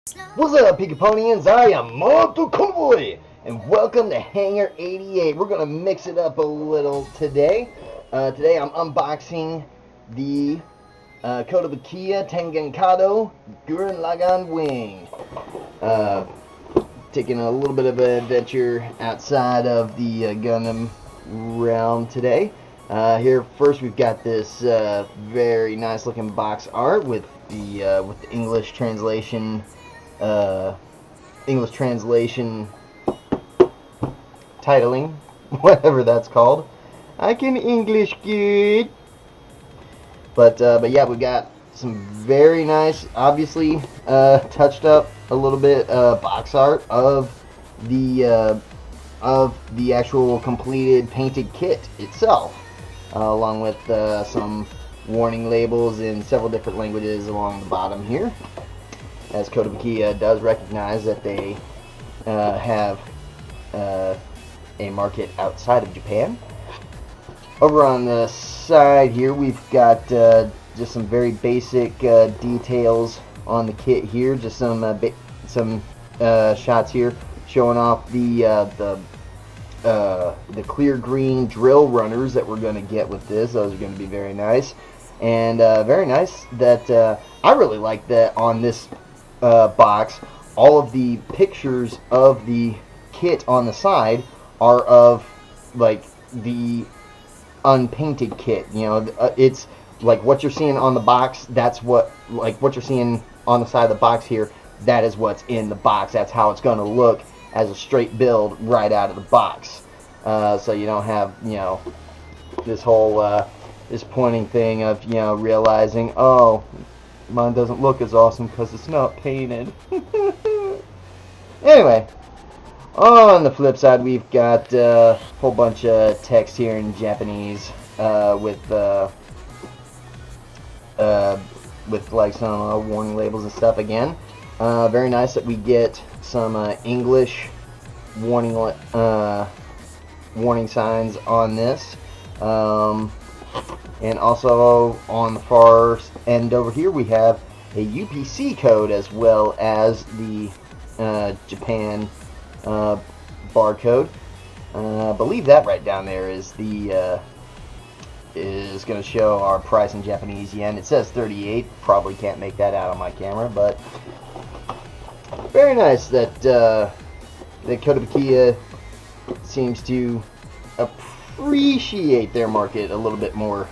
What's up, Picaponians? I am Monto Convoy, and welcome to Hangar 88. We're going to mix it up a little today. Today I'm unboxing the Tengenkado Gurren Laggan wing. Taking a little bit of an adventure outside of the Gundam realm today. Here first we've got this very nice looking box art with the English translation titling, whatever that's called. I can English good. But yeah, we got some very nice, obviously touched up a little bit box art of the actual completed painted kit itself, along with some warning labels in several different languages along the bottom here, as Kotobukiya does recognize that they have a market outside of Japan. Over on the side here, we've got just some very basic details on the kit here. Just some shots here showing off the clear green drill runners that we're going to get with this. Those are going to be very nice, and very nice that I really like that on this box. All of the pictures of the kit on the side are of like the unpainted kit. You know, it's like what you're seeing on the box. That's what you're seeing on the side of the box here. That is what's in the box. That's how it's going to look as a straight build right out of the box. So you don't have, you know, this whole disappointing thing of, you know, realizing, oh, mine doesn't look as awesome because it's not painted. Anyway, on the flip side, we've got a whole bunch of text here in Japanese with like some warning labels and stuff again. Very nice that we get some English warning signs on this. And also on the far end over here we have a UPC code as well as the Japan barcode. I believe that right down there is the is going to show our price in Japanese yen. It says 38. Probably can't make that out on my camera, but very nice that that Kotobukiya seems to appreciate their market a little bit more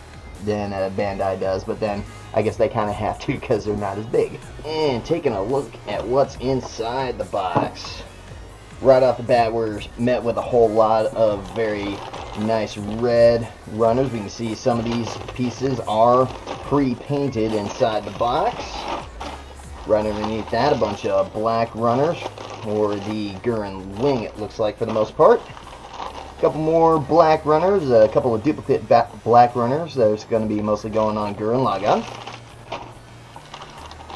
than Bandai does, but then I guess they kind of have to because they're not as big. And taking a look at what's inside the box, right off the bat we're met with a whole lot of very nice red runners. We can see some of these pieces are pre-painted inside the box. Right underneath that, a bunch of black runners, or the Gurren wing it looks like for the most part. A couple more black runners, a couple of duplicate black runners. There's going to be mostly going on Gurren Laggan.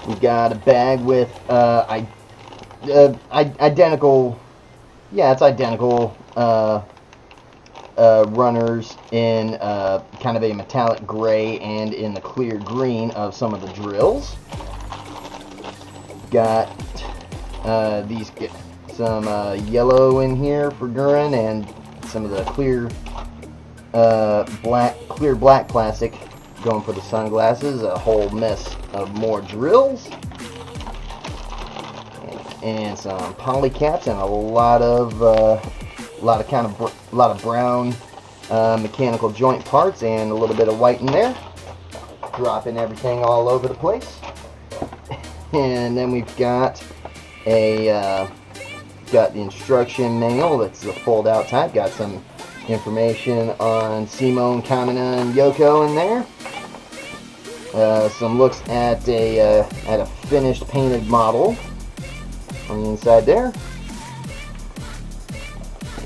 We've got a bag with identical, yeah, it's identical runners in kind of a metallic gray and in the clear green of some of the drills. Got some yellow in here for Gurren, and some of the clear black plastic going for the sunglasses. A whole mess of more drills, and some polycaps, and a lot of brown mechanical joint parts, and a little bit of white in there, dropping everything all over the place. And then we've got got the instruction manual. That's the fold-out type. Got some information on Simone, Kamina, and Yoko in there. Some looks at a finished painted model on the inside there.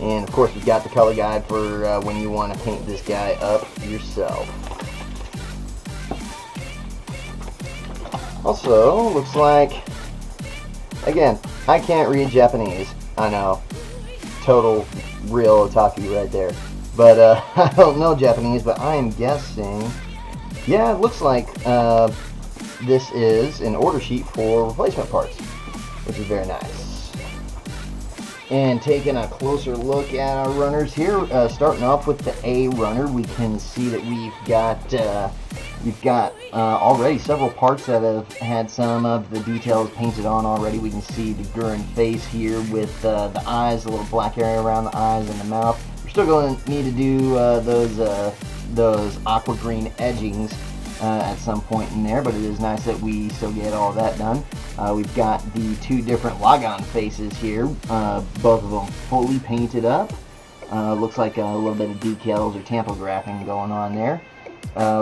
And of course we've got the color guide for when you want to paint this guy up yourself. Also, looks like, again, I can't read Japanese. I know, total real otaku right there. But I don't know Japanese, but I am guessing, yeah, it looks like this is an order sheet for replacement parts. which is very nice. And taking a closer look at our runners here, starting off with the A runner, we can see that we've got already several parts that have had some of the details painted on already. We can see the Gurren face here with the eyes, a little black area around the eyes and the mouth. We're still going to need to do those aqua green edgings at some point in there, but it is nice that we still get all that done. We've got the two different Laggan faces here, both of them fully painted up. Looks like a little bit of decals or tampography going on there.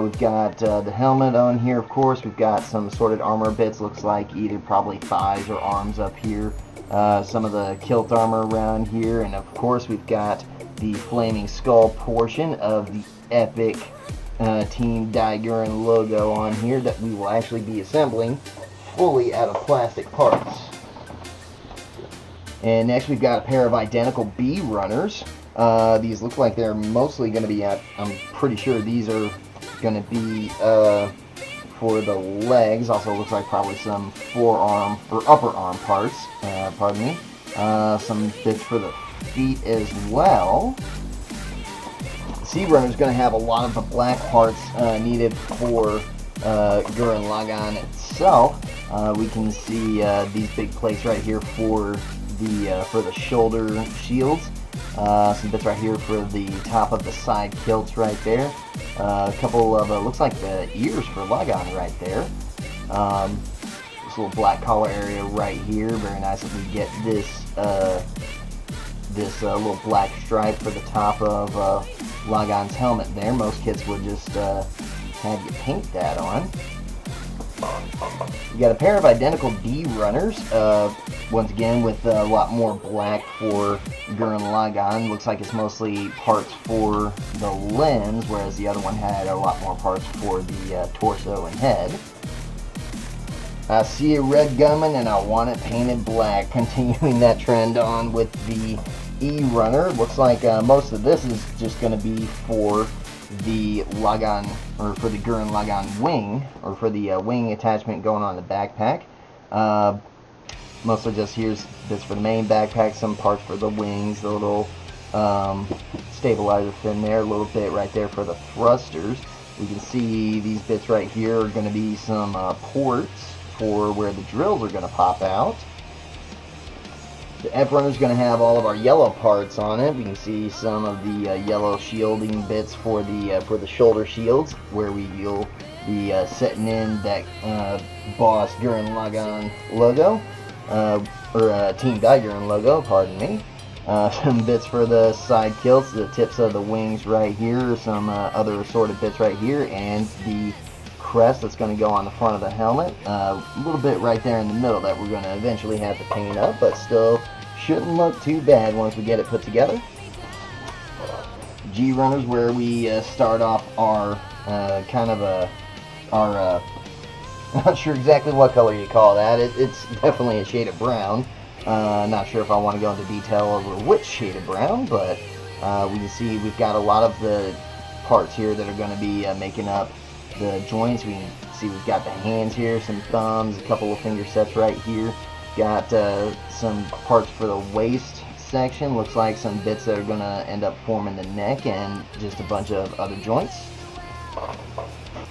We've got the helmet on here, of course. We've got some assorted armor bits, looks like either probably thighs or arms up here. Some of the kilt armor around here, and of course we've got the flaming skull portion of the epic Team Gurren logo on here that we will actually be assembling fully out of plastic parts. And next we've got a pair of identical B runners. These look like they're mostly going to be I'm pretty sure these are going to be for the legs. Also looks like probably some forearm or upper arm parts, pardon me. Some bits for the feet as well. C runner is going to have a lot of the black parts needed for Gurren Laggan itself. We can see these big plates right here for the shoulder shields. Some bits right here for the top of the side kilts right there. A couple of looks like the ears for Laggan right there. This little black collar area right here. Very nice that we get this little black stripe for the top of Laggan's helmet there. Most kits would just have you paint that on. You got a pair of identical B runners, once again with a lot more black for Gurren Laggan. Looks like it's mostly parts for the limbs, whereas the other one had a lot more parts for the torso and head. I see a red gunman and I want it painted black. Continuing that trend on with the E runner. Looks like most of this is just going to be for the Laggan, or for the Gurren Laggan wing, or for the wing attachment going on the backpack. Mostly just here's bits for the main backpack, some parts for the wings, the little stabilizer fin there, a little bit right there for the thrusters. We can see these bits right here are going to be some ports for where the drills are going to pop out. The F runner is going to have all of our yellow parts on it. We can see some of the yellow shielding bits for the shoulder shields, where we'll be setting in that Boss Gurren Laggan logo, or Team Gurren logo, pardon me. Some bits for the side kilts, the tips of the wings right here, some other assorted bits right here, and the crest that's going to go on the front of the helmet. A little bit right there in the middle that we're going to eventually have to paint up, but still shouldn't look too bad once we get it put together. G runners, where we start off our not sure exactly what color you call that. It's definitely a shade of brown. Not sure if I want to go into detail over which shade of brown, but we can see we've got a lot of the parts here that are going to be making up the joints. We can see we've got the hands here, some thumbs, a couple of finger sets right here. Got some parts for the waist section. Looks like some bits that are going to end up forming the neck, and just a bunch of other joints.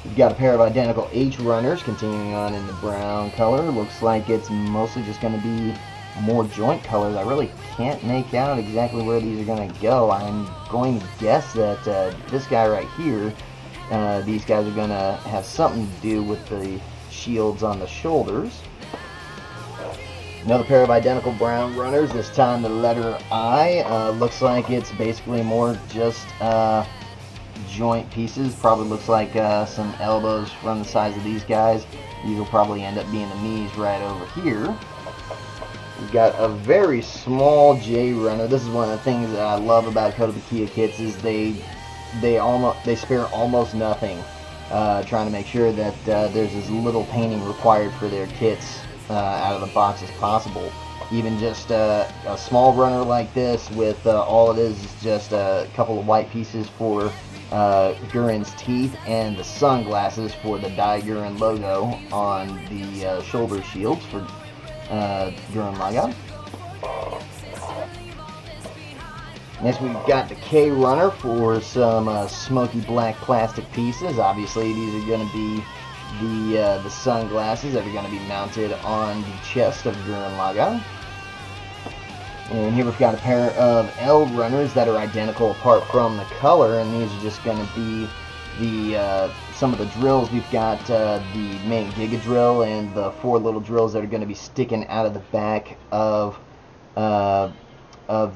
We've got a pair of identical H runners, continuing on in the brown color. Looks like it's mostly just going to be more joint colors. I really can't make out exactly where these are going to go. I'm going to guess that this guy right here, these guys are going to have something to do with the shields on the shoulders. Another pair of identical brown runners, this time the letter I. Looks like it's basically more just joint pieces. Probably looks like some elbows from the size of these guys. These will probably end up being the knees right over here. We've got a very small J runner. This is one of the things that I love about Kotobukiya kits, is they spare almost nothing, trying to make sure that there's as little painting required for their kits out of the box as possible. Even just a small runner like this with all it is just a couple of white pieces for Gurren's teeth and the sunglasses for the Gurren logo on the shoulder shields for Gurren Laggan. Next we've got the K runner for some smoky black plastic pieces. Obviously these are going to be the sunglasses that are going to be mounted on the chest of Gurren Laggan. And here we've got a pair of L runners that are identical apart from the color, and these are just going to be the some of the drills. We've got the main Giga drill and the 4 little drills that are going to be sticking out of the back of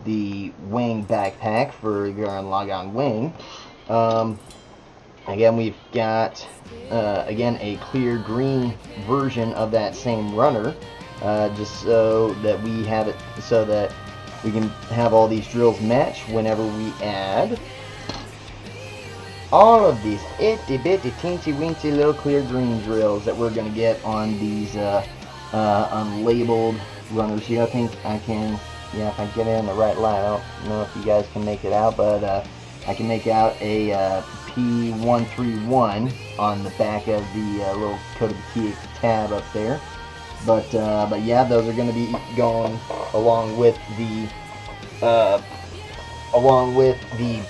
the wing backpack for Gurren Laggan wing. Again, we've got again a clear green version of that same runner, just so that we have it so that we can have all these drills match whenever we add all of these itty bitty teensy weensy little clear green drills that we're going to get on these unlabeled runners here. I think I can, yeah, if I get it in the right light. I don't know if you guys can make it out, but I can make out a P131 on the back of the little Code of the Key tab up there. But yeah, those are going to be going along with the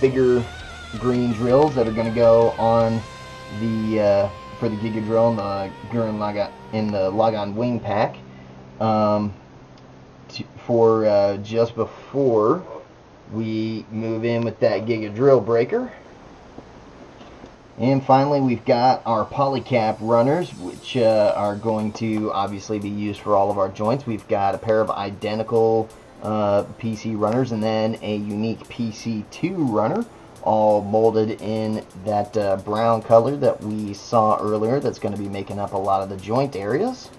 bigger green drills that are going to go on the for the Giga drill and the Gurren Laggan in the Laggan wing pack. For just before we move in with that Giga drill breaker. And finally, we've got our polycap runners, which are going to obviously be used for all of our joints. We've got a pair of identical PC runners and then a unique PC2 runner, all molded in that brown color that we saw earlier. That's going to be making up a lot of the joint areas.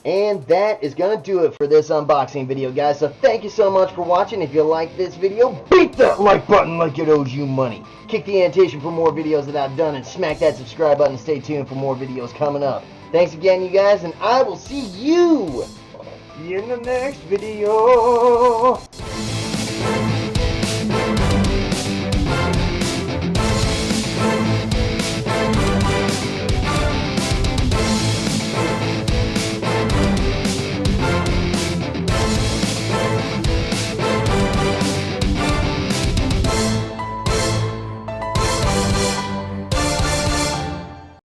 And that is going to do it for this unboxing video, guys. So thank you so much for watching. If you like this video, beat that like button like it owes you money. Kick the annotation for more videos that I've done, and smack that subscribe button. Stay tuned for more videos coming up. Thanks again, you guys, and I will see you in the next video.